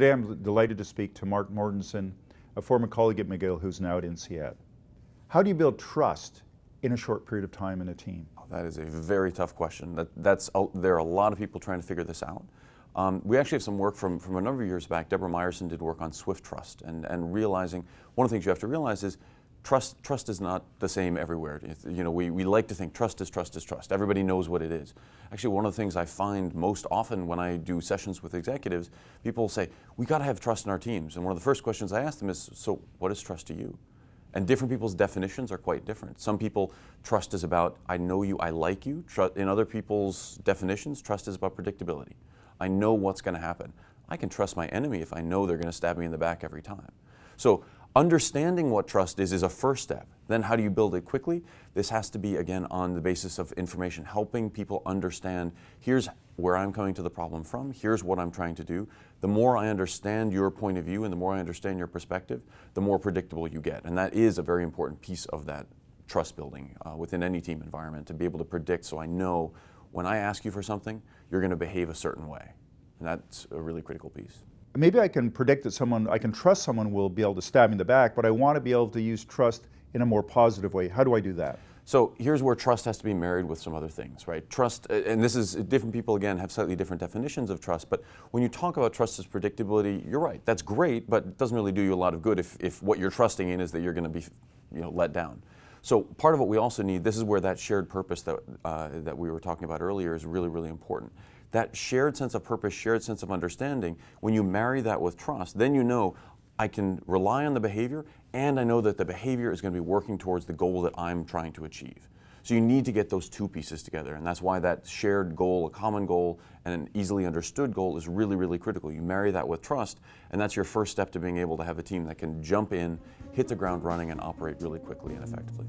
Today I'm delighted to speak to Mark Mortensen, a former colleague at McGill who's now at INSEAD. How do you build trust in a short period of time in a team? That is a very tough question. There are a lot of people trying to figure this out. We actually have some work from a number of years back. Deborah Meyerson did work on swift trust and realizing one of the things you have to realize is trust is not the same everywhere. We like to think trust is trust is trust. Everybody knows what it is. Actually, one of the things I find most often when I do sessions with executives, people say, we got to have trust in our teams. And one of the first questions I ask them is, so what is trust to you? And different people's definitions are quite different. Some people, trust is about, I know you, I like you. In other people's definitions, trust is about predictability. I know what's going to happen. I can trust my enemy if I know they're going to stab me in the back every time. So understanding what trust is a first step. Then how do you build it quickly? This has to be, again, on the basis of information, helping people understand, here's where I'm coming to the problem from, here's what I'm trying to do. The more I understand your point of view and the more I understand your perspective, the more predictable you get. And that is a very important piece of that trust building within any team environment, to be able to predict, so I know when I ask you for something, you're going to behave a certain way. And that's a really critical piece. Maybe I can predict that I can trust someone will be able to stab me in the back, but I want to be able to use trust in a more positive way. How do I do that? So here's where trust has to be married with some other things, right? Trust, and this is, different people again have slightly different definitions of trust, but when you talk about trust as predictability, you're right, that's great, but it doesn't really do you a lot of good if what you're trusting in is that you're going to be let down. So part of what we also need, this is where that shared purpose that we were talking about earlier is really, really important. That shared sense of purpose, shared sense of understanding, when you marry that with trust, then you know I can rely on the behavior and I know that the behavior is going to be working towards the goal that I'm trying to achieve. So you need to get those two pieces together, and that's why that shared goal, a common goal, and an easily understood goal is really, really critical. You marry that with trust, and that's your first step to being able to have a team that can jump in, hit the ground running, and operate really quickly and effectively.